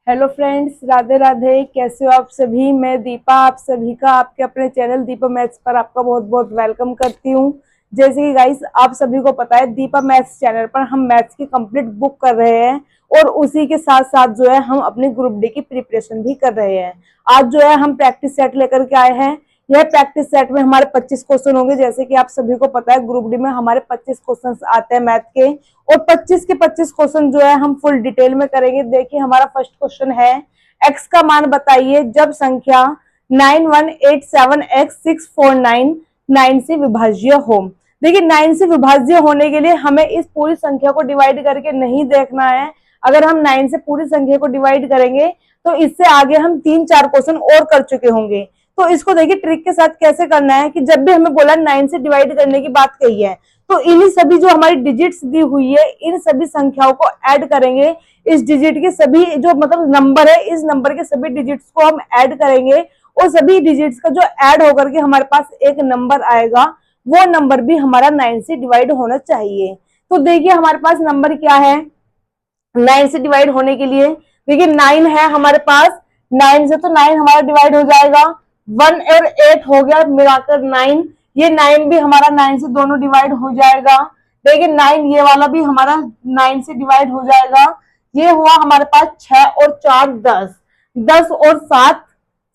Hello friends, Radhe Radhe. कैसे हो आप सभी। मैं दीपा आप सभी का आपके अपने चैनल दीपा मैथ्स पर आपका बहुत बहुत वेलकम करती हूँ। जैसे कि गाइस आप सभी को पता है, दीपा मैथ्स चैनल पर हम मैथ्स की कंप्लीट बुक कर रहे हैं और उसी के साथ साथ जो है हम अपनी ग्रुप डी की प्रिपरेशन भी कर रहे हैं। आज जो है हम प्रैक्टिस सेट लेकर के आए हैं। यह प्रैक्टिस सेट में हमारे 25 क्वेश्चन होंगे। जैसे कि आप सभी को पता है, ग्रुप डी में हमारे 25 क्वेश्चन आते हैं मैथ के, और 25 के 25 क्वेश्चन जो है हम फुल डिटेल में करेंगे। देखिए, हमारा फर्स्ट क्वेश्चन है, एक्स का मान बताइए जब संख्या 9187x649 से विभाज्य हो। देखिए, 9 से विभाज्य होने के लिए हमें इस पूरी संख्या को डिवाइड करके नहीं देखना है। अगर हम 9 से पूरी संख्या को डिवाइड करेंगे तो इससे आगे हम 3-4 क्वेश्चन और कर चुके होंगे। तो इसको देखिए ट्रिक के साथ कैसे करना है कि जब भी हमें बोला 9 से डिवाइड करने की बात कही है, तो इन्हीं सभी जो हमारी डिजिट्स दी हुई है, इन सभी संख्याओं को ऐड करेंगे। इस डिजिट के सभी जो मतलब नंबर है, इस नंबर के सभी डिजिट्स को हम ऐड करेंगे और सभी डिजिट्स का जो ऐड होकर के हमारे पास एक नंबर आएगा, वो नंबर भी हमारा 9 से डिवाइड होना चाहिए। तो देखिए हमारे पास नंबर क्या है 9 से डिवाइड होने के लिए। देखिए 9 है हमारे पास, 9 से तो 9 हमारा डिवाइड हो जाएगा। 1 और 8 हो गया मिलाकर 9, ये 9 भी हमारा 9 से दोनों डिवाइड हो जाएगा। देखिए 9 ये वाला भी हमारा 9 से डिवाइड हो जाएगा। ये हुआ हमारे पास 6 और 4 10, 10 और 7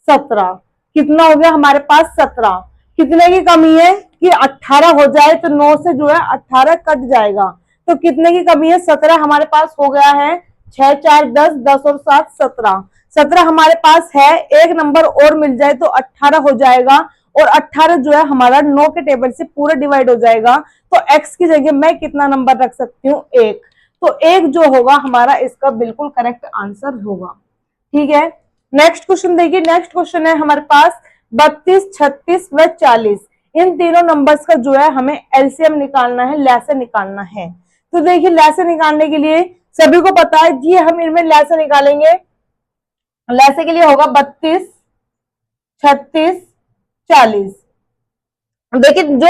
17, कितना हो गया हमारे पास 17। कितने की कमी है कि 18 हो जाए तो 9 से जो है 18 कट जाएगा। तो कितने की कमी है 17 हमारे पास हो गया है। 6 4 10, 10 और 7 17, 17 हमारे पास है। एक नंबर और मिल जाए तो 18 हो जाएगा और 18 जो है हमारा 9 के टेबल से पूरा डिवाइड हो जाएगा। तो x की जगह मैं कितना नंबर रख सकती हूँ 1। तो 1 जो होगा हमारा इसका बिल्कुल करेक्ट आंसर होगा। ठीक है, नेक्स्ट क्वेश्चन देखिए। नेक्स्ट क्वेश्चन है हमारे पास 32, 36 व 40। इन तीनों नंबर्स का जो है हमें एलसीएम निकालना है, लैसे निकालना है। तो देखिए लैसे निकालने के लिए सभी को पता है जी, हम इनमें लैसे निकालेंगे। लैसे के लिए होगा 32, 36, 40। देखिए जो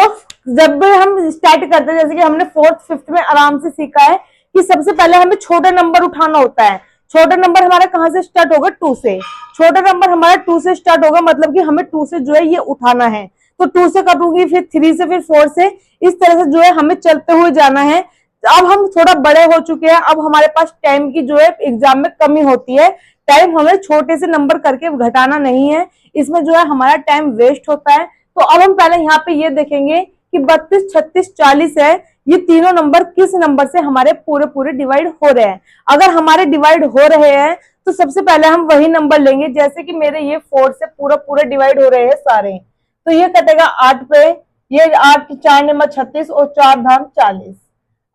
जब भी हम स्टार्ट करते हैं, जैसे कि हमने 4th 5th में आराम से सीखा है कि सबसे पहले हमें छोटा नंबर उठाना होता है। छोटा नंबर हमारा कहां से स्टार्ट होगा 2 से। छोटा नंबर हमारा 2 से स्टार्ट होगा, मतलब कि हमें 2 से जो है ये उठाना है। तो 2 से करूंगी, फिर 3 से, फिर 4 से, इस तरह से जो है हमें चलते हुए जाना है। अब हम थोड़ा बड़े हो चुके हैं, अब हमारे पास टाइम की जो है एग्जाम में कमी होती है। टाइम हमें छोटे से नंबर करके घटाना नहीं है, इसमें जो है हमारा टाइम वेस्ट होता है। तो अब हम पहले यहाँ पे ये देखेंगे कि 32, 36, 40 है, ये तीनों नंबर किस नंबर से हमारे पूरे पूरे डिवाइड हो रहे हैं। अगर हमारे डिवाइड हो रहे हैं तो सबसे पहले हम वही नंबर लेंगे। जैसे कि मेरे ये 4 से पूरा पूरे डिवाइड हो रहे हैं सारे, तो ये कटेगा 8 पे। ये 8 4 नंबर 36 और 4 धाम 40।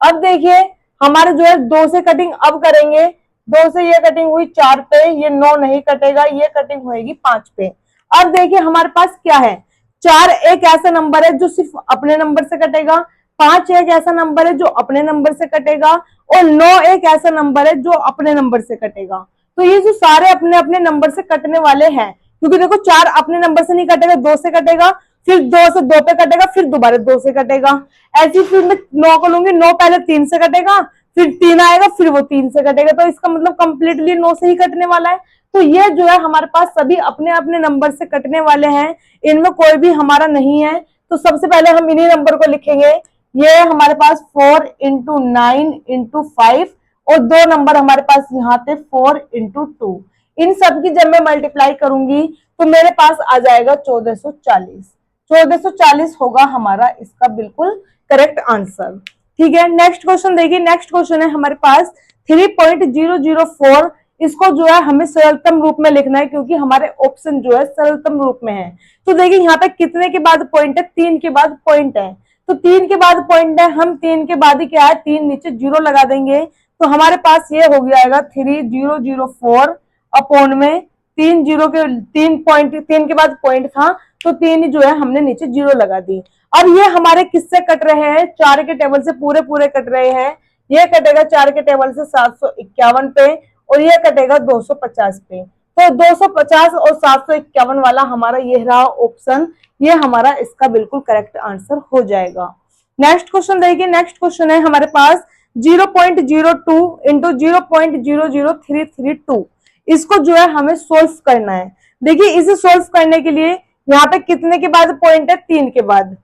अब देखिए हमारे जो है 2 से कटिंग अब करेंगे। 2 से ये कटिंग हुई 4 पे, ये 9 नहीं कटेगा, ये कटिंग होगी 5 पे। अब देखिए हमारे पास क्या है, 4 एक ऐसा नंबर है जो सिर्फ अपने नंबर से कटेगा, 5 एक ऐसा नंबर है जो अपने नंबर से कटेगा, और 9 एक ऐसा नंबर है जो अपने नंबर से कटेगा। तो ये जो सारे अपने अपने नंबर से कटने वाले हैं, क्योंकि देखो 4 अपने नंबर से नहीं कटेगा, 2 से कटेगा, फिर 2 से 2 पे कटेगा, फिर दोबारा 2 से कटेगा। ऐसी फिर मैं 9 को लूंगी, 9 पहले 3 से कटेगा, फिर 3 आएगा, फिर वो 3 से कटेगा। तो इसका मतलब कंप्लीटली 9 से ही कटने वाला है। तो ये जो है हमारे पास सभी अपने अपने नंबर से कटने वाले हैं, इनमें कोई भी हमारा नहीं है। तो सबसे पहले हम इन्हीं नंबर को लिखेंगे। ये हमारे पास 4 इंटू 9 इंटू 5, और 2 नंबर हमारे पास यहाँ पे 4 इंटू 2। इन सब की जब मैं मल्टीप्लाई करूंगी तो मेरे पास आ जाएगा 1440। 1440 होगा हमारा इसका बिल्कुल करेक्ट आंसर। ठीक है, नेक्स्ट क्वेश्चन देखिए। नेक्स्ट क्वेश्चन है हमारे पास 3.004। इसको जो है हमें सरलतम रूप में लिखना है, क्योंकि हमारे ऑप्शन जो है सरलतम रूप में है। तो देखिए यहाँ पे कितने के बाद पॉइंट है, 3 के बाद पॉइंट है। तो 3 के बाद पॉइंट है, हम 3 के बाद ही क्या है, 3 नीचे 0 लगा देंगे। तो हमारे पास ये हो जाएगा 3004 अपॉन में 3 0 के 3 पॉइंट, 3 के बाद पॉइंट था तो 3 जो है हमने नीचे 0 लगा दी। अब ये हमारे किससे कट रहे हैं, 4 के टेबल से पूरे पूरे कट रहे हैं। ये कटेगा 4 के टेबल से 751 पे, और ये कटेगा 250 पे। तो 250 और 751 वाला हमारा ये रहा ऑप्शन, ये हमारा इसका बिल्कुल करेक्ट आंसर हो जाएगा। नेक्स्ट क्वेश्चन देखिए। नेक्स्ट क्वेश्चन है हमारे पास 0.02 इंटू 0.00332। इसको जो है हमें सोल्व करना है। देखिए इसे सोल्व करने के लिए यहाँ पे कितने के बाद पॉइंट है, 3 के बाद,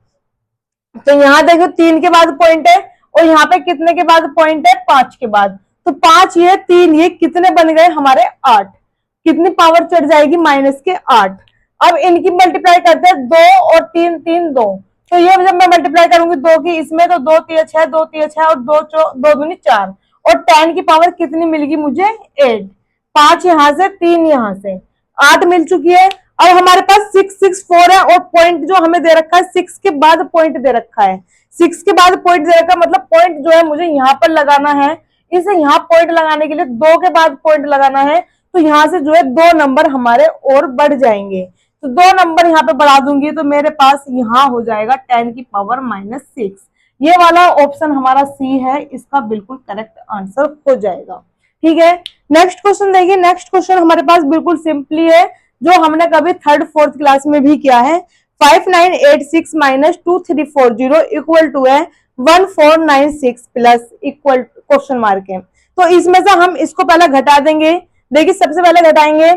तो यहाँ देखो 3 के बाद पॉइंट है, और यहाँ पे कितने के बाद पॉइंट है, 5 के बाद। तो 5 ये 3 ये कितने बन गए हमारे 8, कितनी पावर चढ़ जाएगी, -8। अब इनकी मल्टीप्लाई करते हैं, 2 और 3 3 2, तो ये जब मैं मल्टीप्लाई करूंगी 2 की इसमें, तो 2 3 6 2 3 6 और 2 दूनी 4, और 10 की पावर कितनी मिलेगी मुझे, 8। 5 यहाँ से, 3 यहाँ से, 8 मिल चुकी है। अब हमारे पास 6 6 4 है, और पॉइंट जो हमें दे रखा है 6 के बाद पॉइंट दे रखा है, 6 के बाद पॉइंट दे रखा है, मतलब पॉइंट जो है मुझे यहाँ पर लगाना है। इसे यहाँ पॉइंट लगाने के लिए 2 के बाद पॉइंट लगाना है, तो यहाँ से जो है 2 नंबर हमारे और बढ़ जाएंगे, तो 2 नंबर यहाँ पे बढ़ा दूंगी, तो मेरे पास यहाँ हो जाएगा 10 की पावर -6। ये वाला ऑप्शन हमारा सी है, इसका बिल्कुल करेक्ट आंसर हो जाएगा। ठीक है, नेक्स्ट क्वेश्चन देखिए। नेक्स्ट क्वेश्चन हमारे पास बिल्कुल सिंपली है, जो हमने कभी 3rd 4th क्लास में भी किया है। 5986 - 2340 इक्वल टू है 1496 प्लस इक्वल क्वेश्चन मार्क है। तो इसमें से हम इसको पहले घटा देंगे। देखिए सबसे पहले घटाएंगे,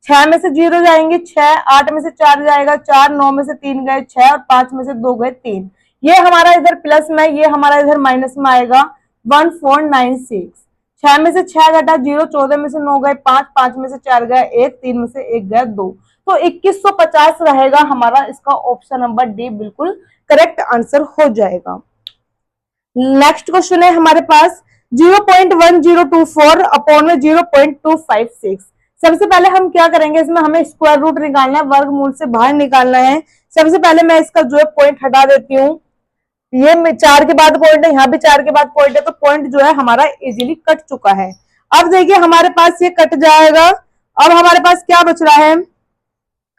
6 में से 0 जाएंगे 6, 8 में से 4 जाएगा 4, 9 में से 3 गए 6, और 5 में से 2 गए 3। ये हमारा इधर प्लस में, ये हमारा इधर माइनस में आएगा 1496। 6 में से 6 घटा 0, 14 में से 9 गए 5, 5 में से 4 गए 1, 3 में से 1 गए 2, तो 2150 रहेगा हमारा। इसका ऑप्शन नंबर डी बिल्कुल करेक्ट आंसर हो जाएगा। नेक्स्ट क्वेश्चन है हमारे पास 0.1024 अपॉन में 0.256। सबसे पहले हम क्या करेंगे, इसमें हमें स्क्वायर रूट निकालना है, वर्गमूल से बाहर निकालना है। सबसे पहले मैं इसका जो है पॉइंट हटा देती हूँ। ये 4 के बाद पॉइंट है, यहाँ भी 4 के बाद पॉइंट है, तो पॉइंट जो है हमारा इजीली कट चुका है। अब देखिए हमारे पास ये कट जाएगा। अब हमारे पास क्या बच रहा है,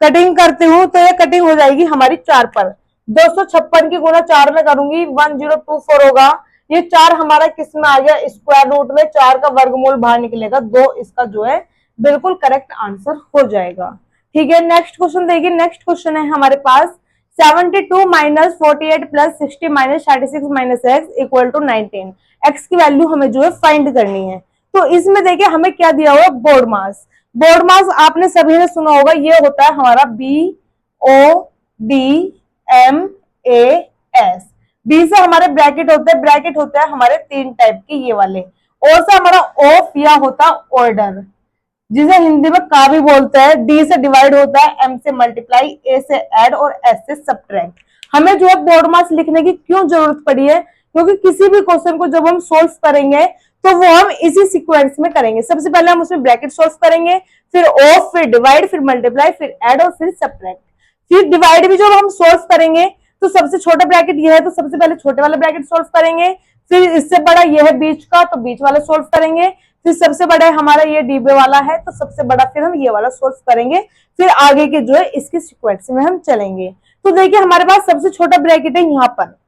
कटिंग करती हूँ तो ये कटिंग हो जाएगी हमारी 4 पर। 256 की गुना 4 में करूंगी 1024 होगा। ये 4 हमारा किस में आ गया, स्क्वायर रूट में। 4 का वर्गमूल बाहर निकलेगा 2, इसका जो है बिल्कुल करेक्ट आंसर हो जाएगा। ठीक है, नेक्स्ट क्वेश्चन देखिए। नेक्स्ट क्वेश्चन है हमारे पास 72 - 48 + 60 - 36 - x इक्वल टू 19। x की वैल्यू हमें जो है फाइंड करनी है। तो इसमें देखिए हमें क्या दिया हुआ, बोर्ड मास। बोर्ड मास आपने सभी ने सुना होगा, ये होता है हमारा BODMAS। बी से हमारे ब्रैकेट होते हैं, ब्रैकेट होते हैं हमारे 3 टाइप के ये वाले। ओ से हमारा ऑफ या होता ऑर्डर, जिसे हिंदी में का भी बोलते हैं। डी से डिवाइड होता है, एम से मल्टीप्लाई, ए से ऐड और एस से सब्ट्रैक्ट। हमें जो है बोर्ड मास लिखने की क्यों जरूरत पड़ी है, क्योंकि किसी भी क्वेश्चन को जब हम सोल्व करेंगे तो वो हम इसी सीक्वेंस में करेंगे। सबसे पहले हम उसमें ब्रैकेट सोल्व करेंगे, फिर ऑफ, फिर डिवाइड, फिर मल्टीप्लाई, फिर ऐड और फिर सब्ट्रैक्ट। फिर डिवाइड भी जब हम सोल्व करेंगे तो सबसे छोटा ब्रैकेट ये है, तो सबसे पहले छोटे वाला ब्रैकेट सोल्व करेंगे। फिर इससे बड़ा ये है बीच का, तो बीच वाला सोल्व करेंगे। फिर सबसे बड़ा हमारा ये डीबे वाला है, तो सबसे बड़ा फिर हम ये वाला सोल्व करेंगे। फिर आगे के जो है इसके सीक्वेंस में हम चलेंगे। तो देखिए हमारे पास सबसे छोटा ब्रैकेट है यहाँ पर।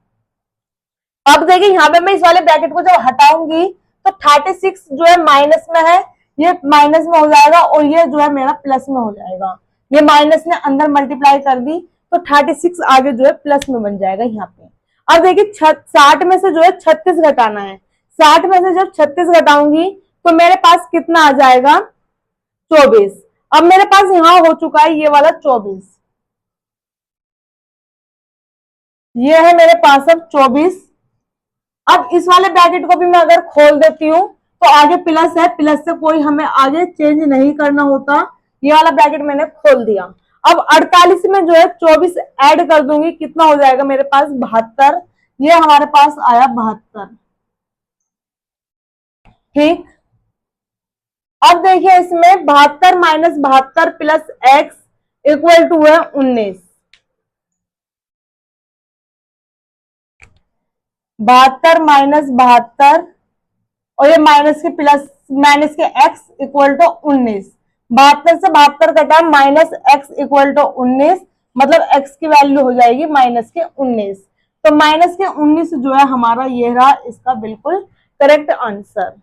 अब देखिए यहाँ पे मैं इस वाले ब्रैकेट को जब हटाऊंगी तो 36 जो है माइनस में है, ये माइनस में हो जाएगा, और ये जो है मेरा प्लस में हो जाएगा। ये माइनस ने अंदर मल्टीप्लाई कर दी, तो 36 आगे जो है प्लस में बन जाएगा यहाँ पे। अब देखिए 60 में से जो है 36 घटाना है। 60 में से जब 36 घटाऊंगी तो मेरे पास कितना आ जाएगा, 24। अब मेरे पास यहां हो चुका है ये वाला 24, ये है मेरे पास अब 24। अब इस वाले ब्रैकेट को भी मैं अगर खोल देती हूँ तो आगे प्लस है, प्लस से कोई हमें आगे चेंज नहीं करना होता। ये वाला ब्रैकेट मैंने खोल दिया। अब 48 में जो है 24 ऐड कर दूंगी, कितना हो जाएगा मेरे पास, 72। ये हमारे पास आया 72। ठीक, अब देखिए इसमें 72 - 72 प्लस एक्स इक्वल टू है 19। 72 - 72 और ये माइनस के प्लस माइनस के एक्स इक्वल टू 19। 72 से 72 कटा, माइनस एक्स इक्वल टू 19, मतलब एक्स की वैल्यू हो जाएगी माइनस के 19। तो माइनस के 19 जो है हमारा ये रहा इसका बिल्कुल करेक्ट आंसर।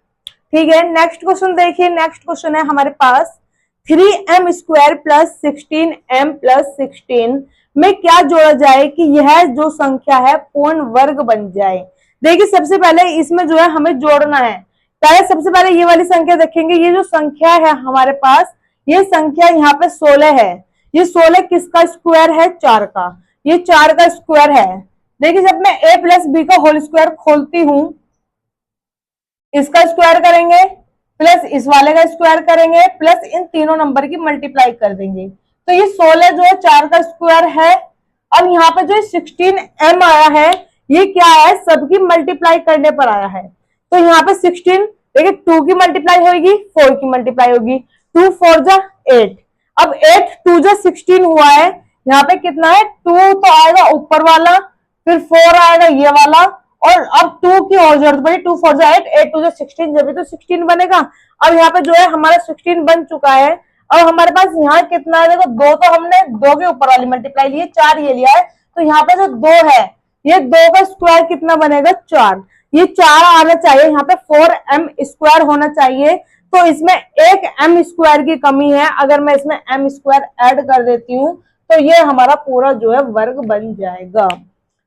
ठीक है, नेक्स्ट क्वेश्चन देखिए। नेक्स्ट क्वेश्चन है हमारे पास 3m² + 16m + 16 में क्या जोड़ा जाए कि यह जो संख्या है पूर्ण वर्ग बन जाए। देखिए सबसे पहले इसमें जो है हमें जोड़ना है पहले सबसे पहले ये वाली संख्या देखेंगे। ये जो संख्या है हमारे पास, ये संख्या यहाँ पे 16 है। ये 16 किसका स्क्वायर है? 4 का। ये 4 का स्क्वायर है। देखिए जब मैं a प्लस बी का होल स्क्वायर खोलती हूं, इसका स्क्वायर करेंगे प्लस इस वाले का स्क्वायर करेंगे प्लस इन तीनों नंबर की मल्टीप्लाई कर देंगे, तो ये 16 जो है 4 का स्क्वायर है। अब यहाँ पे जो 16m आया है, ये क्या है? सबकी मल्टीप्लाई करने पर आया है। तो यहाँ पे 16, देखिए 2 की मल्टीप्लाई होगी, 4 की मल्टीप्लाई होगी, 2 4 जा 8। अब 8 2 जा 16 हुआ है। यहाँ पे कितना है? 2 तो आएगा ऊपर वाला, फिर 4 आएगा ये वाला, और अब 2 की और जरूरत पड़ी, 2 4 जा 8, 8 2 जा 16, जब तो 16 बनेगा। अब यहाँ पे जो है हमारा 16 बन चुका है। अब हमारे पास यहाँ कितना है? देखो 2 तो हमने 2 के ऊपर वाली मल्टीप्लाई ली है, 4 ये लिया है, तो यहाँ पे जो 2 है, ये 2 का स्क्वायर कितना बनेगा? 4। ये 4 आना चाहिए, यहाँ पे 4m स्क्वायर होना चाहिए। तो इसमें एक m स्क्वायर की कमी है। अगर मैं इसमें m स्क्वायर ऐड कर देती हूँ तो ये हमारा पूरा जो है वर्ग बन जाएगा।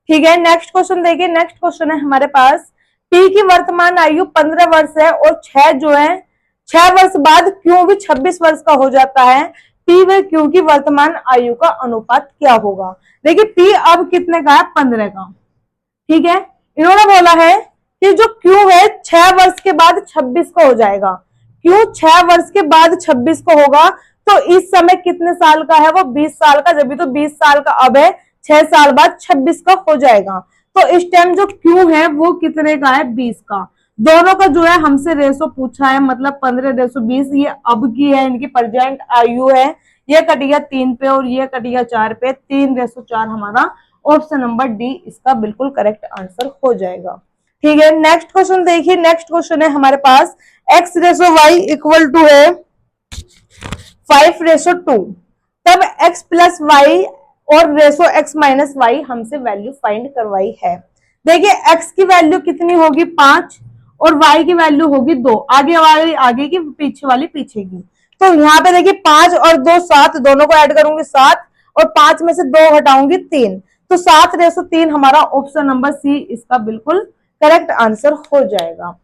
ठीक है, नेक्स्ट क्वेश्चन देखिए। नेक्स्ट क्वेश्चन है हमारे पास, p की वर्तमान आयु 15 वर्ष है और 6 जो है 6 वर्ष बाद क्यों भी 26 वर्ष का हो जाता है। p व q की वर्तमान आयु का अनुपात क्या होगा? देखिए p अब कितने का है? 15 का। ठीक है, इन्होंने बोला है कि जो q है 6 वर्ष के बाद 26 का हो जाएगा। q 6 वर्ष के बाद 26 का होगा, तो इस समय कितने साल का है? वो 20 साल का। जब भी तो 20 साल का अब है, 6 साल बाद 26 का हो जाएगा। तो इस टाइम जो q है वो कितने का है? 20 का। दोनों का जो है हमसे रेशो पूछा है, मतलब 15:20। ये अब की है, इनकी प्रेजेंट आयु है। ये कटिया 3 पे और ये कटिया 4 पे, 3:4 हमारा ऑप्शन नंबर डी इसका बिल्कुल करेक्ट आंसर हो जाएगा। ठीक है, नेक्स्ट क्वेश्चन देखिए। नेक्स्ट क्वेश्चन है हमारे पास, x/y इक्वल टू है 5/2, तब x प्लस वाई और रेशो x माइनस वाई हमसे वैल्यू फाइंड करवाई है। देखिए x की वैल्यू कितनी होगी? 5, और y की वैल्यू होगी 2। आगे वाली आगे की, पीछे वाली पीछे की। तो यहाँ पे देखिए 5 और 2 7, दोनों को ऐड करूंगी 7, और 5 में से 2 हटाऊंगी 3, तो 7/3 हमारा ऑप्शन नंबर सी इसका बिल्कुल करेक्ट आंसर हो जाएगा।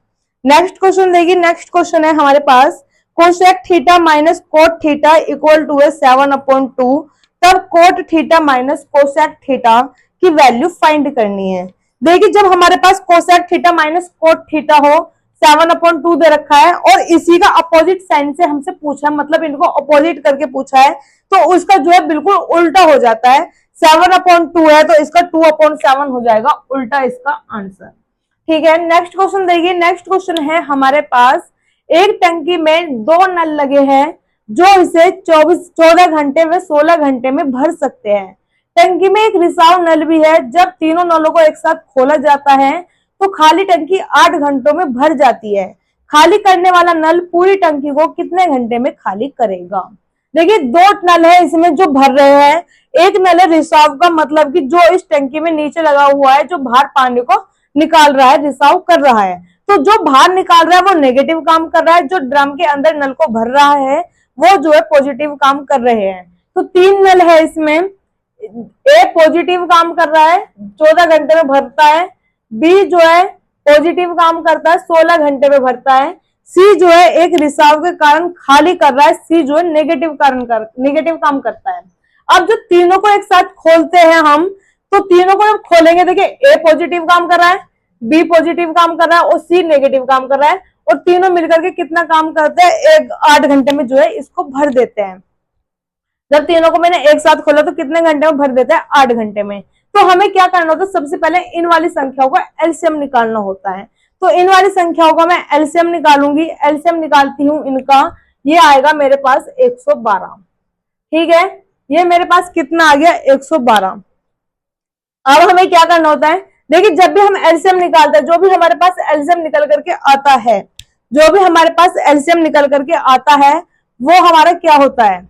नेक्स्ट क्वेश्चन देखिए। नेक्स्ट क्वेश्चन है हमारे पास, cosec theta minus cot theta equal to है 7/2, तब cot theta minus cosec theta की वैल्यू फाइंड करनी है। देखिए जब हमारे पास cosec theta minus cot theta हो, 7/2 दे रखा है, और इसी का अपोजिट साइन से हमसे पूछा है, मतलब इनको अपोजिट करके पूछा है, तो उसका जो है बिल्कुल उल्टा हो जाता है। 7/2 है तो इसका 2/7 हो जाएगा, उल्टा इसका आंसर। ठीक है, नेक्स्ट क्वेश्चन देखिए। नेक्स्ट क्वेश्चन है हमारे पास, एक टंकी में 2 नल लगे हैं जो इसे 14 घंटे में 16 घंटे में भर सकते हैं। टंकी में एक रिसाव नल भी है। जब तीनों नलों को एक साथ खोला जाता है तो खाली टंकी 8 घंटों में भर जाती है। खाली करने वाला नल पूरी टंकी को कितने घंटे में खाली करेगा? देखिए 2 नल है इसमें जो भर रहे हैं। एक नल है रिसाव का, मतलब कि जो इस टंकी में नीचे लगा हुआ है, जो बाहर पानी को निकाल रहा है, रिसाव कर रहा है। तो जो बाहर निकाल रहा है वो नेगेटिव काम कर रहा है, जो ड्रम के अंदर नल को भर रहा है वो जो है पॉजिटिव काम कर रहे हैं। तो 3 नल है इसमें। ए पॉजिटिव काम कर रहा है, 14 घंटे में भरता है। बी जो है पॉजिटिव काम करता है, 16 घंटे में भरता है। सी जो है एक रिसाव के कारण खाली कर रहा है, सी जो है नेगेटिव काम करता है। अब जो तीनों को एक साथ खोलते हैं हम, तो तीनों को जब खोलेंगे, देखिए ए पॉजिटिव काम कर रहा है, बी पॉजिटिव काम कर रहा है और सी नेगेटिव काम कर रहा है, और तीनों मिलकर के कितना काम करते हैं? 8 घंटे में जो है इसको भर देते हैं। जब तीनों को मैंने एक साथ खोला तो कितने घंटे में भर देते हैं? 8 घंटे में। तो हमें क्या करना होता है? सबसे पहले इन वाली संख्याओं का एलसीएम निकालना होता है। तो इन वाली संख्याओं का मैं एलसीएम निकालूंगी। एलसीएम निकालती हूं इनका, ये आएगा मेरे पास 112। ठीक है, ये मेरे पास कितना आ गया? 112। अब हमें क्या करना होता है? देखिए जब भी हम एलसीएम निकालते हैं, जो भी हमारे पास एलसीएम निकल करके आता है, जो भी हमारे पास एलसीएम निकल करके आता है, वो हमारा क्या होता है?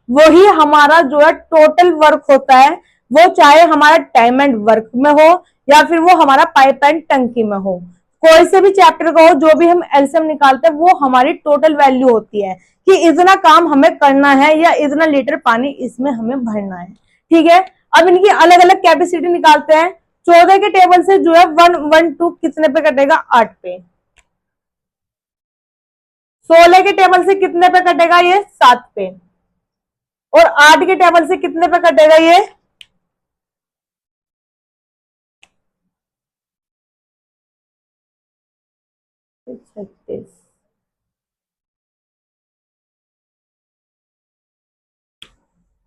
वही हमारा जो है टोटल वर्क होता है। वो चाहे हमारा टाइम एंड वर्क में हो या फिर वो हमारा पाइप एंड टंकी में हो, कोई से भी चैप्टर का हो, जो भी हम एलसीएम निकालते हैं वो हमारी टोटल वैल्यू होती है कि इतना काम हमें करना है या इतना लीटर पानी इसमें हमें भरना है। ठीक है, अब इनकी अलग अलग कैपेसिटी निकालते हैं। 14 के टेबल से जो है 1 1 2 कितने पे कटेगा? 8 पे। 16 के टेबल से कितने पे कटेगा? ये 7 पे। और 8 के टेबल से कितने पे कटेगा? ये 36।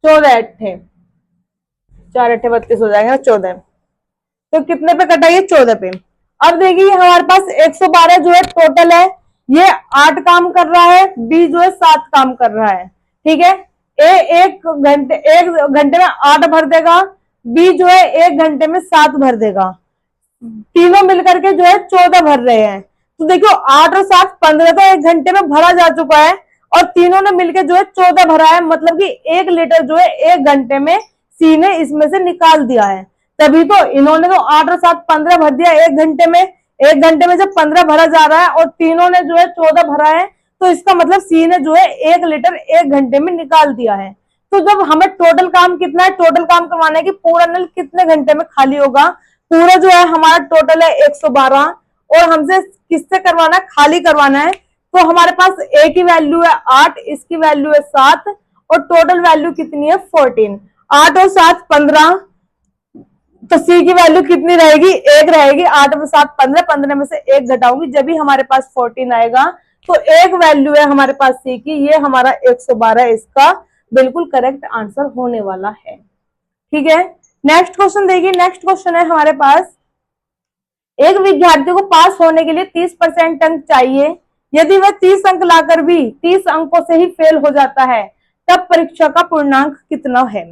14 अट्ठे 4 अट्ठे 32 हो जाएगा, 14। तो कितने पे कटा? ये 14 पे। अब देखिए हमारे पास 112 जो है टोटल है, ये 8 काम कर रहा है, बी जो है 7 काम कर रहा है, ठीक है। ए एक घंटे में 8 भर देगा, बी जो है 1 घंटे में 7 भर देगा, तीनों मिलकर के जो है 14 भर रहे हैं। तो देखो 8 और 7 15 तो 1 घंटे में भरा जा चुका है, और तीनों ने मिलकर जो है 14 भरा है, मतलब कि 1 लीटर जो है 1 घंटे में सी ने इसमें से निकाल दिया है। तभी तो इन्होंने तो 8 और 7 15 भर दिया 1 घंटे में। 1 घंटे में जब 15 भरा जा रहा है और तीनों ने जो है 14 भरा है, तो इसका मतलब सी ने जो है 1 लीटर 1 घंटे में निकाल दिया है। तो जब हमें टोटल काम कितना है, टोटल काम करवाना है कि पूरा नल कितने घंटे में खाली होगा। पूरा जो है हमारा टोटल है 112, और हमसे किससे करवाना है? खाली करवाना है। तो हमारे पास ए की वैल्यू है 8, इसकी वैल्यू है 7, और टोटल वैल्यू कितनी है? 14। 8 और 7 15, तो सी की वैल्यू कितनी रहेगी? 1 रहेगी। 8 और 7 15, 15 में से 1 घटाऊंगी जब भी हमारे पास 14 आएगा। तो एक वैल्यू है हमारे पास सी की, ये हमारा 112 इसका बिल्कुल करेक्ट आंसर होने वाला है, ठीक है। नेक्स्ट क्वेश्चन देखिए, नेक्स्ट क्वेश्चन है हमारे पास, एक विद्यार्थी को पास होने के लिए 30% अंक चाहिए। यदि वह 30 अंक लाकर भी 30 अंकों से ही फेल हो जाता है, तब परीक्षा का पूर्णांक कितना है?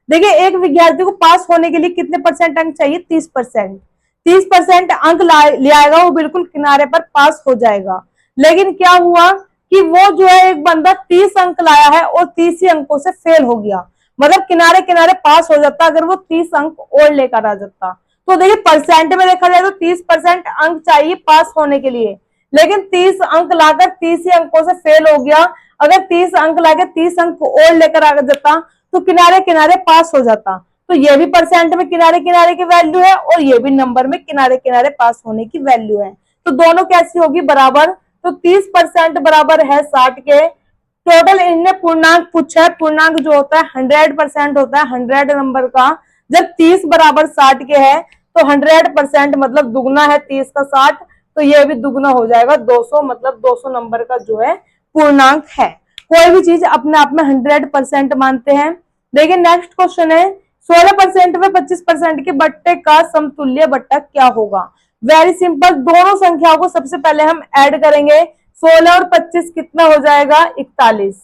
देखिए एक विद्यार्थी को पास होने के लिए कितने परसेंट अंक चाहिए? 30%। 30% अंक ले आएगा, वो बिल्कुल किनारे पर पास हो जाएगा। लेकिन क्या हुआ कि वो जो है एक बंदा 30 अंक लाया है और 30 ही अंकों से फेल हो गया, मतलब किनारे किनारे पास हो जाता अगर वो 30 अंक और लेकर आ जाता। तो देखिए परसेंट में देखा जाए तो 30% अंक चाहिए पास होने के लिए, लेकिन 30 अंक लाकर 30 ही अंकों से फेल हो गया। अगर 30 अंक लाकर 30 अंक और लेकर आ जाता तो किनारे किनारे पास हो जाता। तो ये भी परसेंट में किनारे किनारे की वैल्यू है, और ये भी नंबर में किनारे किनारे पास होने की वैल्यू है। तो दोनों कैसी होगी? बराबर। तो 30% बराबर है 60 के। टोटल इनने पूर्णांक पूछा है, पूर्णांक जो होता है 100% होता है 100 नंबर का। जब 30 बराबर 60 के है तो 100% मतलब दुगना है 30 का 60, तो ये भी दुगना हो जाएगा 200, मतलब 200 नंबर का जो है पूर्णांक है। कोई भी चीज अपने आप में 100% मानते हैं। देखिए नेक्स्ट क्वेश्चन है, 16% व 25% के बट्टे का समतुल्य बट्टा क्या होगा? वेरी सिंपल, दोनों संख्याओं को सबसे पहले हम ऐड करेंगे। 16 और 25 कितना हो जाएगा? 41,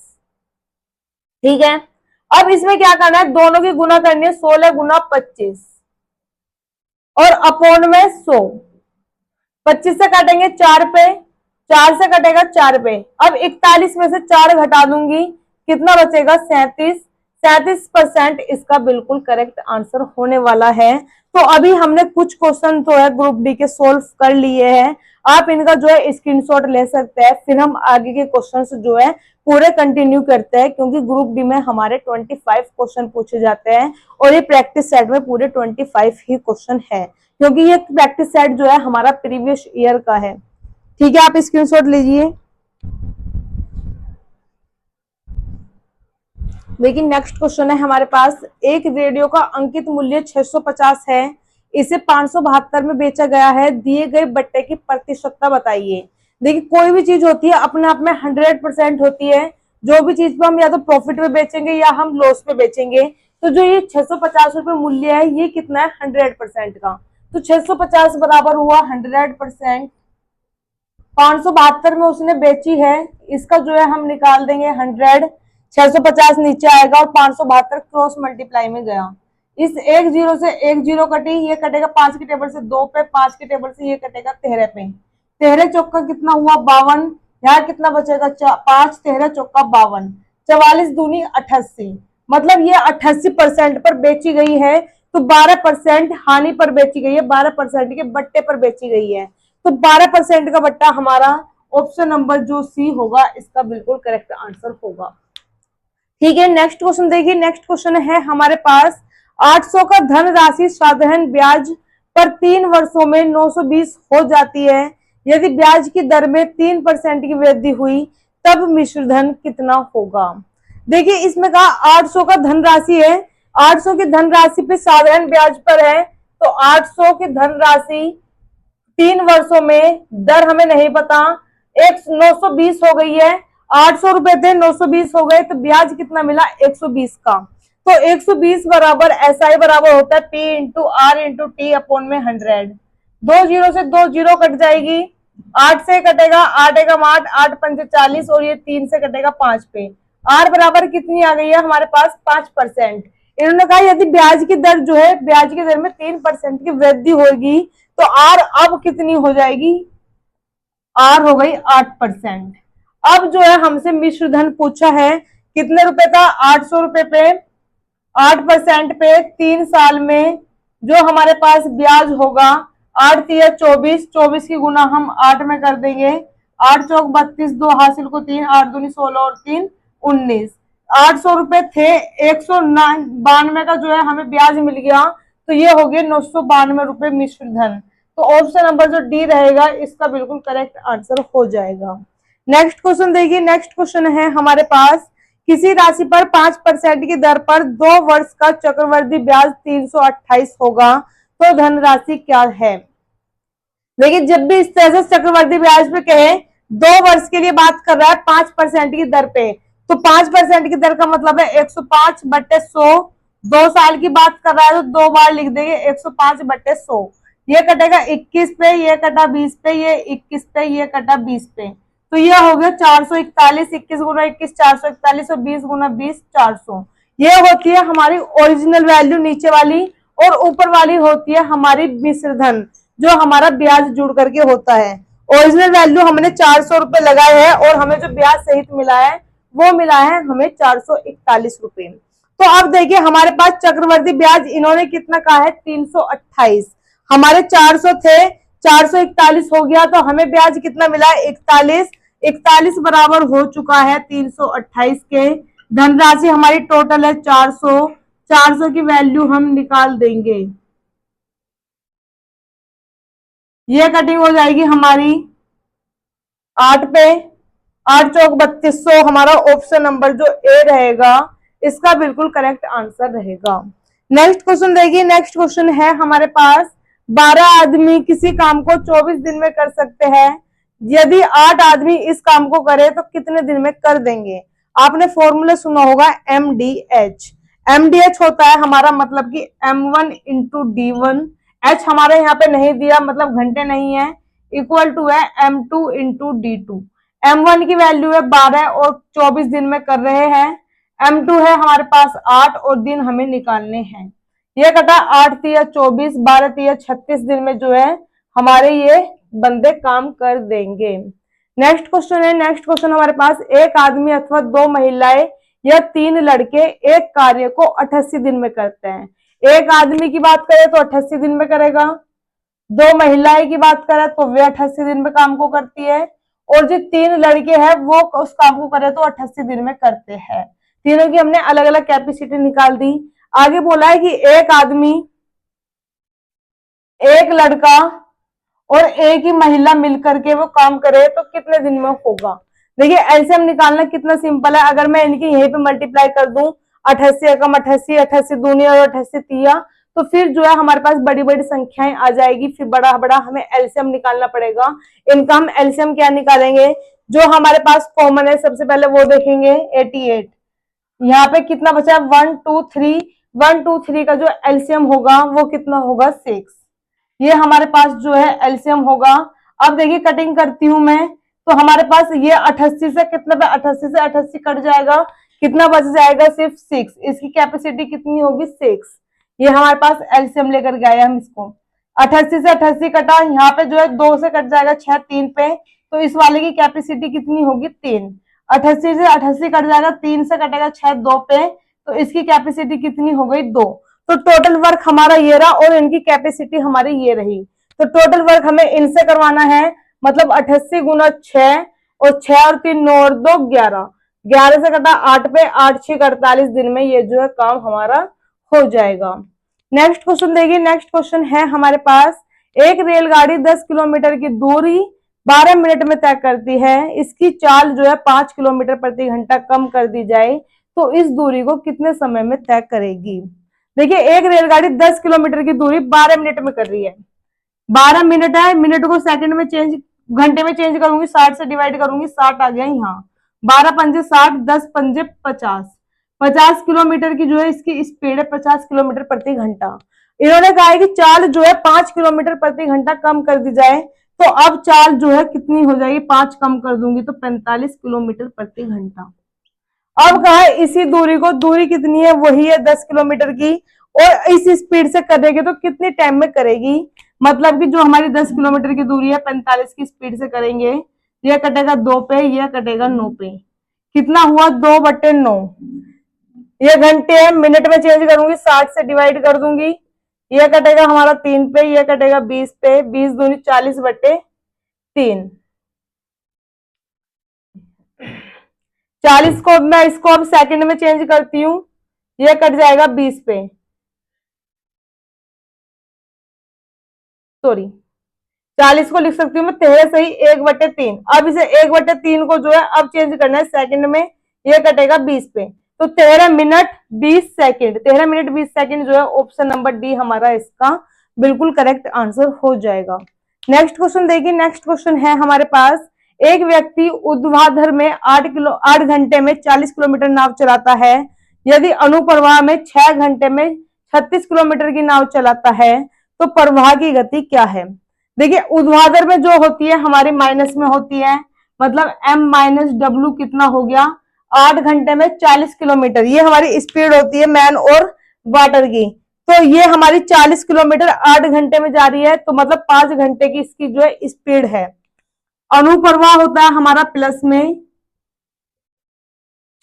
ठीक है। अब इसमें क्या करना है? दोनों की गुना करनी है, 16 गुना 25 और अपॉन में 100। 25 से काटेंगे 4 पे, 4 से कटेगा 4 पे। अब 41 में से 4 घटा दूंगी, कितना बचेगा? 37। 37% इसका बिल्कुल करेक्ट आंसर होने वाला है। तो अभी हमने कुछ क्वेश्चन तो है ग्रुप डी के सोल्व कर लिए हैं, आप इनका जो है स्क्रीनशॉट ले सकते हैं, फिर हम आगे के क्वेश्चंस जो है पूरे कंटिन्यू करते हैं, क्योंकि ग्रुप डी में हमारे 25 क्वेश्चन पूछे जाते हैं, और ये प्रैक्टिस सेट में पूरे 25 ही क्वेश्चन है, क्योंकि ये प्रैक्टिस सेट जो है हमारा प्रीवियस ईयर का है, ठीक है। आप स्क्रीनशॉट लीजिए। देखिए नेक्स्ट क्वेश्चन है हमारे पास, एक रेडियो का अंकित मूल्य 650 है, इसे 572 में बेचा गया है, दिए गए बट्टे की प्रतिशतता बताइए। देखिए कोई भी चीज होती है अपने आप में 100% होती है। जो भी चीज को हम या तो प्रॉफिट में बेचेंगे या हम लॉस में बेचेंगे, तो जो ये 650 रुपए मूल्य है ये कितना है? 100% का। तो 650 बराबर हुआ 100%। 572 में उसने बेची है, इसका जो है हम निकाल देंगे 100। 650 नीचे आएगा और 572 क्रॉस मल्टीप्लाई में गया। इस एक जीरो से एक जीरो कटी, ये कटेगा 5 के टेबल से 2 पे, 5 के टेबल से ये कटेगा 13 पे। 13 चौका कितना हुआ? 52। यहाँ कितना बचेगा? 5 13 चौका 52, 44 दूनी 88, मतलब ये 88% पर बेची गई है। तो 12% हानि पर बेची गई है, 12% के बट्टे पर बेची गई है। तो 12% का बट्टा हमारा ऑप्शन नंबर जो सी होगा इसका बिल्कुल करेक्ट आंसर होगा, ठीक है। नेक्स्ट क्वेश्चन देखिए, नेक्स्ट क्वेश्चन है हमारे पास, 800 का धन राशि साधारण ब्याज पर 3 वर्षों में 920 हो जाती है। यदि ब्याज की दर में 3% की वृद्धि हुई तब मिश्र धन कितना होगा। देखिए इसमें कहा 800 का धनराशि है, 800 की धनराशि पे साधारण ब्याज पर है, तो 800 की धनराशि 3 वर्षों में, दर हमें नहीं पता, 920 हो गई है, 800 रुपए थे 920 हो गए, तो ब्याज कितना मिला 120 का। तो 120 बराबर SI बराबर होता है P into R into T upon में 100। 2 जीरो से 2 जीरो कट जाएगी, 8 से कटेगा, 8 एकम 8, 8 पंचे 40, और ये 3 से कटेगा 5 पे। R बराबर कितनी आ गई है हमारे पास 5%। इन्होंने कहा यदि ब्याज की दर जो है, ब्याज की दर में 3% की वृद्धि होगी तो R अब कितनी हो जाएगी, R हो गई 8%। अब जो है हमसे मिश्र धन पूछा है, कितने रुपए का, 800 रुपए पे 8% पे 3 साल में जो हमारे पास ब्याज होगा, 8 तिया 24, 24 की गुना हम 8 में कर देंगे, 8 चौक 32, 2 हासिल को 3, 8 दूनी 16 और 3 19। 800 रुपए थे, 192 का जो है हमें ब्याज मिल गया, तो ये हो गए 992 रुपए मिश्र धन। तो ऑप्शन नंबर जो डी रहेगा इसका बिल्कुल करेक्ट आंसर हो जाएगा। नेक्स्ट क्वेश्चन देखिए, नेक्स्ट क्वेश्चन है हमारे पास, किसी राशि पर 5% की दर पर 2 वर्ष का चक्रवृद्धि ब्याज 328 होगा तो धनराशि क्या है। देखिए जब भी इस तरह से चक्रवृद्धि ब्याज पे कहे, 2 वर्ष के लिए बात कर रहा है 5% की दर पे, तो 5% की दर का मतलब है 105/100। 2 साल की बात कर रहा है तो 2 बार लिख देंगे 105/100। ये कटेगा 21 पे, ये कटा 20 पे, ये 21 पे, ये कटा 20 पे, तो ये हो गया 441। 21 गुना 21 441, और 20 गुना 20 400। ये होती है हमारी ओरिजिनल वैल्यू नीचे वाली, और ऊपर वाली होती है हमारी मिश्र धन जो हमारा ब्याज जुड़ करके होता है। ओरिजिनल वैल्यू हमने 400 रुपए लगाए हैं, और हमें जो ब्याज सहित मिला है वो मिला है हमें 441 रुपए। तो अब देखिए हमारे पास चक्रवर्ती ब्याज इन्होंने कितना कहा है 328, हमारे 400 थे, 441 हो गया, तो हमें ब्याज कितना मिला है 41। 41 बराबर हो चुका है 328 के। धनराशि हमारी टोटल है 400, 400 की वैल्यू हम निकाल देंगे, ये कटिंग हो जाएगी हमारी 8 पे, 8 चौक 3200, हमारा ऑप्शन नंबर जो ए रहेगा इसका बिल्कुल करेक्ट आंसर रहेगा। नेक्स्ट क्वेश्चन देखिए, नेक्स्ट क्वेश्चन है हमारे पास, 12 आदमी किसी काम को 24 दिन में कर सकते हैं, यदि 8 आदमी इस काम को करे तो कितने दिन में कर देंगे। आपने फॉर्मूला सुना होगा MDH। MDH होता है हमारा मतलब कि M1 इंटू D1, H हमारे यहाँ पे नहीं दिया मतलब घंटे नहीं है, इक्वल टू है M2 इंटू D2। M1 की वैल्यू है 12 और 24 दिन में कर रहे हैं, M2 है हमारे पास 8 और दिन हमें निकालने हैं। ये कटा 8 तिया 24, 12 तिया 36 दिन में जो है हमारे ये बंदे काम कर देंगे। नेक्स्ट क्वेश्चन है, नेक्स्ट क्वेश्चन हमारे पास, एक आदमी अथवा 2 महिलाएं या 3 लड़के एक कार्य को 88 दिन में करते हैं। एक आदमी की बात करें तो 88 दिन में करेगा, 2 महिलाएं की बात करें तो वे 88 दिन में काम को करती है, और जो 3 लड़के हैं वो उस काम को करे तो 88 दिन में करते हैं। तीनों की हमने अलग अलग कैपेसिटी निकाल दी। आगे बोला है कि एक आदमी, एक लड़का और एक ही महिला मिलकर के वो काम करे तो कितने दिन में होगा। देखिए एलसीएम निकालना कितना सिंपल है, अगर मैं इनकी यहीं पे मल्टीप्लाई कर दूं, 88 एकम 88, 88 दूनी और 88 तिया, तो फिर जो है हमारे पास बड़ी बड़ी संख्याएं आ जाएगी, फिर बड़ा बड़ा हमें एलसीएम निकालना पड़ेगा। इनका हम एलसीएम क्या निकालेंगे, जो हमारे पास कॉमन है सबसे पहले वो देखेंगे 88। यहाँ पे कितना बचा, 1 2 3, 1 2 3 का जो एलसीएम होगा वो कितना होगा 6। ये हमारे पास जो है एलसीएम होगा। अब देखिए कटिंग करती हूं मैं, तो हमारे पास ये 88 से कितना पे, 88 से 88 कट जाएगा, कितना बच जाएगा सिर्फ 6। इसकी कैपेसिटी कितनी होगी 6। ये हमारे पास एलसीएम लेकर के आए हम इसको, 88 से 88 कटा, यहाँ पे जो है 2 से कट जाएगा 6 3 पे, तो इस वाले की कैपेसिटी कितनी होगी 3। 88 से 88 कट जाएगा, 3 से कटेगा 6 2 पे, तो इसकी कैपेसिटी कितनी हो गई 2। तो टोटल वर्क हमारा ये रहा और इनकी कैपेसिटी हमारी ये रही। तो टोटल वर्क हमें इनसे करवाना है, मतलब 88 गुना 6, और 6 और 3 9 और 2 11, 11 से कटा 8 पे, 8 6 48 दिन में ये जो है काम हमारा हो जाएगा। नेक्स्ट क्वेश्चन देखिए, नेक्स्ट क्वेश्चन है हमारे पास, एक रेलगाड़ी 10 किलोमीटर की दूरी 12 मिनट में तय करती है, इसकी चाल जो है 5 किलोमीटर प्रति घंटा कम कर दी जाए तो इस दूरी को कितने समय में तय करेगी। देखिए एक रेलगाड़ी 10 किलोमीटर की दूरी 12 मिनट में कर रही है। 12 मिनट है, मिनट को सेकंड में चेंज, घंटे में चेंज करूंगी, 60 से डिवाइड करूंगी, 60 आ गया यहाँ, 12 पंजे 60, 10 पंजे 50, 50 किलोमीटर की जो है इसकी स्पीड है 50 किलोमीटर प्रति घंटा। इन्होंने कहा है कि चाल जो है 5 किलोमीटर प्रति घंटा कम कर दी जाए, तो अब चाल जो है कितनी हो जाएगी, 5 कम कर दूंगी तो 45 किलोमीटर प्रति घंटा। अब कहा इसी दूरी को, दूरी कितनी है, वही है 10 किलोमीटर की, और इस स्पीड से करेगी तो कितने टाइम में करेगी। मतलब कि जो हमारी 10 किलोमीटर की दूरी है 45 की स्पीड से करेंगे, यह कटेगा 2 पे, यह कटेगा 9 पे, कितना हुआ 2/9। ये घंटे है, मिनट में चेंज करूंगी, 60 से डिवाइड कर दूंगी, यह कटेगा हमारा 3 पे, यह कटेगा 20 पे, 20 दूनी 40/3, 40 को मैं इसको अब सेकंड में चेंज करती हूँ, यह कट जाएगा 20 पे, सॉरी 40 को लिख सकती हूँ मैं 13 सही 1/3। अब इसे 1/3 को जो है अब चेंज करना है सेकंड में, यह कटेगा 20 पे, तो 13 मिनट 20 सेकंड, 13 मिनट 20 सेकंड जो है ऑप्शन नंबर डी हमारा इसका बिल्कुल करेक्ट आंसर हो जाएगा। नेक्स्ट क्वेश्चन देखिए, नेक्स्ट क्वेश्चन है हमारे पास, एक व्यक्ति ऊर्ध्वाधर में 8 घंटे में 40 किलोमीटर नाव चलाता है, यदि अनुप्रवाह में 6 घंटे में 36 किलोमीटर की नाव चलाता है तो प्रवाह की गति क्या है। देखिए ऊर्ध्वाधर में जो होती है हमारी माइनस में होती है, मतलब m-w कितना हो गया, 8 घंटे में 40 किलोमीटर, ये हमारी स्पीड होती है मैन और वाटर की, तो ये हमारी 40 किलोमीटर 8 घंटे में जा रही है, तो मतलब 5 घंटे की इसकी जो है स्पीड है। अनुप्रवाह होता है हमारा प्लस में,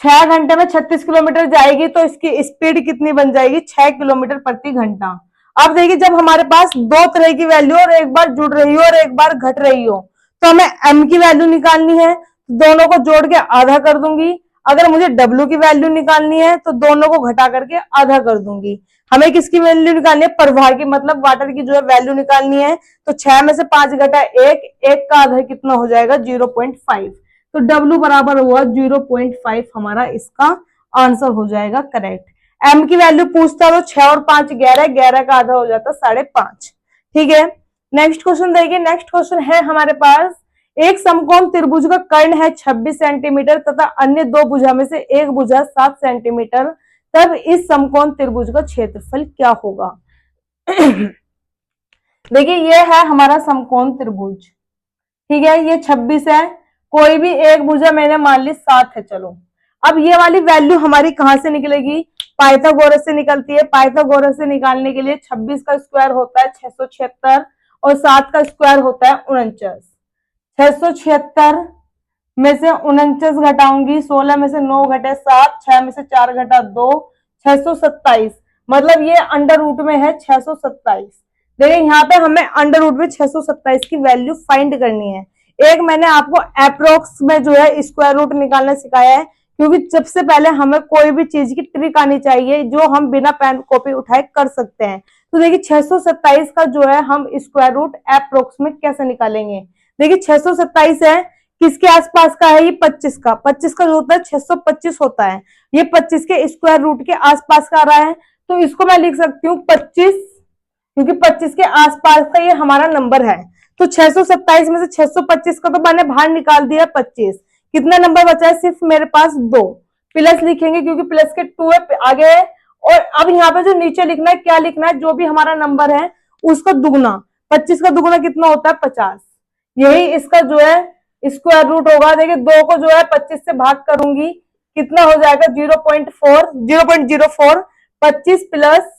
6 घंटे में 36 किलोमीटर जाएगी तो इसकी स्पीड कितनी बन जाएगी, 6 किलोमीटर प्रति घंटा। अब देखिए जब हमारे पास दो तरह की वैल्यू और एक बार जुड़ रही हो और एक बार घट रही हो, तो हमें m की वैल्यू निकालनी है, दोनों को जोड़ के आधा कर दूंगी। अगर मुझे w की वैल्यू निकालनी है तो दोनों को घटा करके आधा कर दूंगी। हमें किसकी वैल्यू निकालनी है, प्रवाह की, मतलब वाटर की जो है वैल्यू निकालनी है, तो 6 में से 5 घटा 1, 1 का आधा कितना हो जाएगा 0.5, तो W बराबर हुआ 0.5 हमारा इसका आंसर हो जाएगा करेक्ट। m की वैल्यू पूछता तो 6 और 5 11, 11 का आधा हो जाता 5.5। ठीक है, नेक्स्ट क्वेश्चन देखिए, नेक्स्ट क्वेश्चन है हमारे पास, एक समकोण त्रिभुज का कर्ण है 26 सेंटीमीटर तथा अन्य दो भुजा में से एक भुजा 7 सेंटीमीटर, तब इस समकोण त्रिभुज का क्षेत्रफल क्या होगा। देखिए ये है हमारा समकोण त्रिभुज, ठीक है, ये 26 है, कोई भी एक भुजा मैंने मान ली 7 है। चलो अब ये वाली वैल्यू हमारी कहां से निकलेगी, पाइथागोरस से निकलती है। पाइथागोरस से निकालने के लिए 26 का स्क्वायर होता है 676 और 7 का स्क्वायर होता है 49। 676 में से 49 घटाऊंगी, 16 में से 9 घटे 7, 6 में से 4 घटा 2, 627, मतलब ये अंडर रूट में है 627। देखिए यहाँ पे हमें अंडर रूट में 627 की वैल्यू फाइंड करनी है। एक मैंने आपको अप्रोक्स में जो है स्क्वायर रूट निकालना सिखाया है, क्योंकि सबसे पहले हमें कोई भी चीज की ट्रिक आनी चाहिए जो हम बिना पेन कॉपी उठाए कर सकते हैं। तो देखिए 627 का जो है हम स्क्वायर रूट अप्रोक्स में कैसे निकालेंगे। देखिए 627 है, किसके आसपास का है, ये 25 का, 25 का जो होता है 625 होता है, ये 25 के स्क्वायर रूट के आसपास का आ रहा है, तो इसको मैं लिख सकती हूँ 25, क्योंकि 25 के आसपास का ये हमारा नंबर है। तो 627 में से 625 का तो मैंने बाहर निकाल दिया 25, कितना नंबर बचा है, सिर्फ मेरे पास 2, प्लस लिखेंगे क्योंकि प्लस के 2 है आगे है, और अब यहाँ पे जो नीचे लिखना है, क्या लिखना है, जो भी हमारा नंबर है उसका दुगुना, 25 का दुगुना कितना होता है 50, यही इसका जो है स्क्वायर रूट होगा। देखिए 2 को जो है 25 से भाग करूंगी, कितना हो जाएगा 0.4, 0.04, 25 प्लस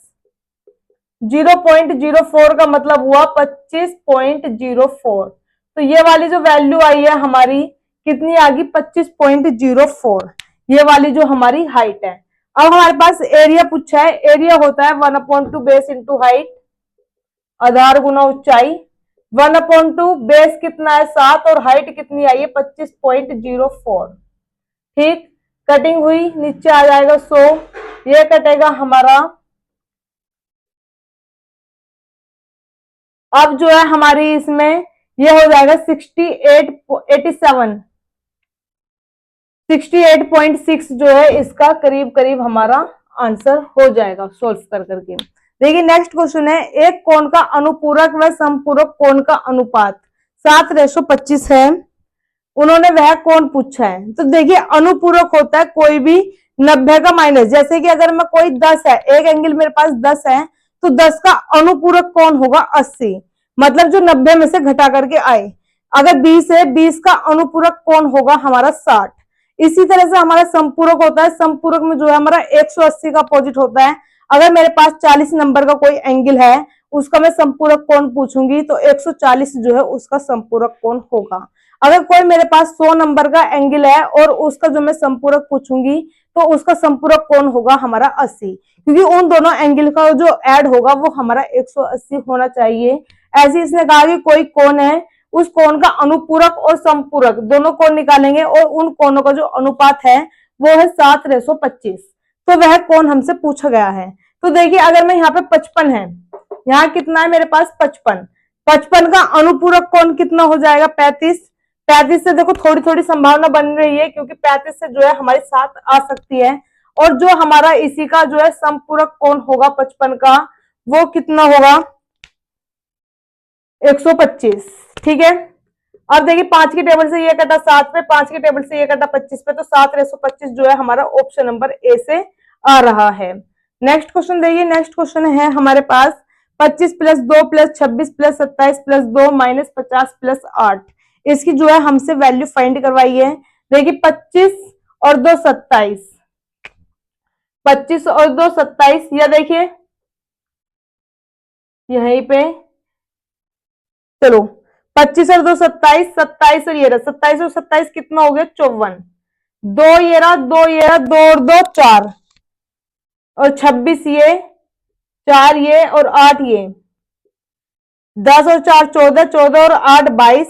0.04 का मतलब हुआ 25.04, तो ये वाली जो वैल्यू आई है हमारी कितनी आ गई 25.04, ये वाली जो हमारी हाइट है। अब हमारे पास एरिया पूछा है, एरिया होता है 1/2 बेस इंटू हाइट, आधार गुना ऊंचाई, 1/2 बेस कितना है 7 और हाइट कितनी आई है 25.04। ठीक, कटिंग हुई, नीचे आ जाएगा 100, ये कटेगा हमारा, अब जो है हमारी इसमें ये हो जाएगा 68.6 जो है इसका करीब करीब हमारा आंसर हो जाएगा सॉल्व कर करके। देखिए नेक्स्ट क्वेश्चन है, एक कोण का अनुपूरक व समपूरक कोण का अनुपात 7:25 है, उन्होंने वह कोण पूछा है। तो देखिए अनुपूरक होता है कोई भी 90 का माइनस, जैसे कि अगर मैं कोई 10 है, एक एंगल मेरे पास 10 है, तो 10 का अनुपूरक कोण होगा 80, मतलब जो 90 में से घटा करके आए। अगर 20 है, 20 का अनुपूरक कोण होगा हमारा 60। इसी तरह से हमारा संपूरक होता है, संपूरक में जो है हमारा 180 का अपोजिट होता है। अगर मेरे पास 40 नंबर का कोई एंगल है, उसका मैं संपूरक कोण पूछूंगी तो 140 जो है उसका संपूरक कोण होगा। अगर कोई मेरे पास 100 नंबर का एंगल है और उसका जो मैं संपूरक पूछूंगी तो उसका संपूरक कोण होगा हमारा 80, क्योंकि उन दोनों एंगल का जो ऐड होगा वो हमारा 180 होना चाहिए। ऐसे इसने कहा कि कोई कोण है, उस कोण का अनुपूरक और संपूरक दोनों कोण निकालेंगे और उन कोणों का जो अनुपात है वो है 7:25, तो वह कोण हमसे पूछा गया है। तो देखिए अगर मैं यहाँ पे 55 है, यहाँ कितना है मेरे पास 55, 55 का अनुपूरक कोण कितना हो जाएगा 35, 35 से देखो थोड़ी थोड़ी संभावना बन रही है क्योंकि 35 से जो है हमारी 7 आ सकती है, और जो हमारा इसी का जो है संपूरक कोण होगा 55 का वो कितना होगा 125, ठीक है। अब देखिए 5 की टेबल से ये कटा 7 पे, 5 की टेबल से ये कटा 25 पे, तो 7:25 जो है हमारा ऑप्शन नंबर ए से आ रहा है। नेक्स्ट क्वेश्चन देखिए, नेक्स्ट क्वेश्चन है हमारे पास 25 + 2 + 26 + 27 + 2 - 50 + 8, इसकी जो है हमसे वैल्यू फाइंड करवाई है। देखिए 25 और 2 27, 25 और 2 27, या देखिए यहीं पे चलो 25 और 2 27, 27 और ये रहा 27 और 27 कितना हो गया 54, 2 ये रहा 2 ये रहा 2 और 2 4, और 26 ये 4 ये और 8 ये, 10 और 4 14, 14 और 8 22,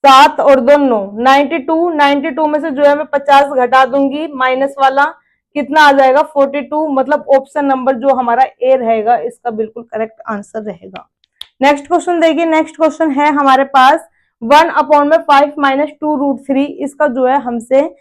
7 और 2 9, 92, 92 में से जो है मैं 50 घटा दूंगी, माइनस वाला कितना आ जाएगा 42, मतलब ऑप्शन नंबर जो हमारा ए रहेगा इसका बिल्कुल करेक्ट आंसर रहेगा। नेक्स्ट क्वेश्चन देखिए, नेक्स्ट क्वेश्चन है हमारे पास 1/5 - 2√3, इसका जो है हमसे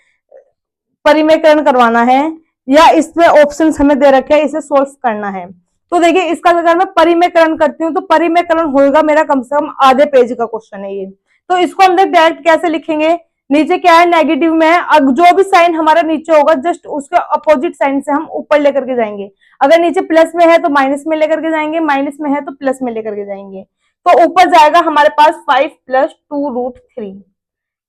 परिमेयकरण करवाना है, या इसमें ऑप्शन हमें दे रखे हैं, इसे सोल्व करना है। तो देखिए इसका अगर मैं परिमेयकरण करती हूँ तो परिमेयकरण होगा मेरा कम से कम आधे पेज का क्वेश्चन है ये। तो इसको हम डायरेक्ट कैसे लिखेंगे, नीचे क्या है नेगेटिव में है, अब जो भी साइन हमारा नीचे होगा जस्ट उसके अपोजिट साइन से हम ऊपर लेकर के जाएंगे। अगर नीचे प्लस में है तो माइनस में लेकर के जाएंगे, माइनस में है तो प्लस में लेकर के जाएंगे, तो ऊपर जाएगा हमारे पास 5 + 2√3,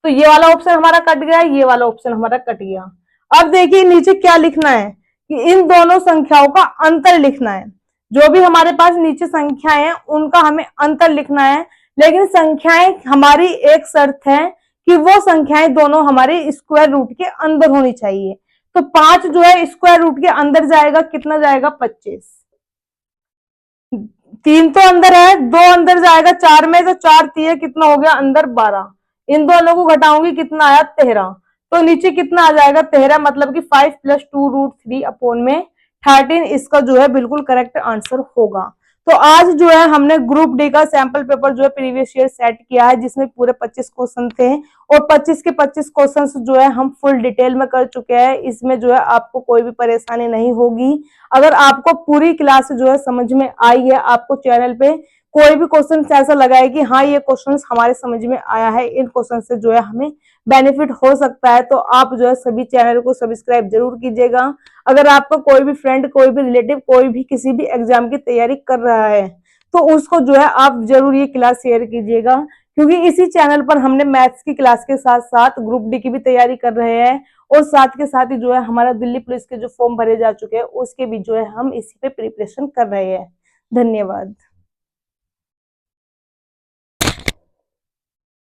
तो ये वाला ऑप्शन हमारा कट गया, ये वाला ऑप्शन हमारा कट गया। अब देखिए नीचे क्या लिखना है कि इन दोनों संख्याओं का अंतर लिखना है। जो भी हमारे पास नीचे संख्याएं हैं उनका हमें अंतर लिखना है, लेकिन संख्याएं हमारी एक शर्त है कि वो संख्याएं दोनों हमारे स्क्वायर रूट के अंदर होनी चाहिए। तो 5 जो है स्क्वायर रूट के अंदर जाएगा, कितना जाएगा 25, 3 तो अंदर है, 2 अंदर जाएगा 4 में, तो 4 3 कितना हो गया अंदर 12, इन दोनों को घटाऊंगी कितना आया 13, तो नीचे कितना आ जाएगा 13, मतलब कि 5 + 2√3/13, इसका जो है बिल्कुल करेक्ट आंसर होगा। तो आज जो है हमने ग्रुप डी का सैंपल पेपर जो है प्रीवियस ईयर सेट किया है, जिसमें पूरे 25 क्वेश्चन थे, और 25 के 25 क्वेश्चन जो है हम फुल डिटेल में कर चुके हैं। इसमें जो है आपको कोई भी परेशानी नहीं होगी। अगर आपको पूरी क्लास जो है समझ में आई है, आपको चैनल पे कोई भी क्वेश्चन ऐसा लगा है कि हाँ ये क्वेश्चन हमारे समझ में आया है, इन क्वेश्चन से जो है हमें बेनिफिट हो सकता है, तो आप जो है सभी चैनल को सब्सक्राइब जरूर कीजिएगा। अगर आपका कोई भी फ्रेंड, कोई भी रिलेटिव, कोई भी किसी भी एग्जाम की तैयारी कर रहा है तो उसको जो है आप जरूर ये क्लास शेयर कीजिएगा, क्योंकि इसी चैनल पर हमने मैथ्स की क्लास के साथ साथ ग्रुप डी की भी तैयारी कर रहे हैं, और साथ के साथ ही जो है हमारा दिल्ली पुलिस के जो फॉर्म भरे जा चुके हैं उसके भी जो है हम इसी पे प्रिपरेशन कर रहे हैं। धन्यवाद।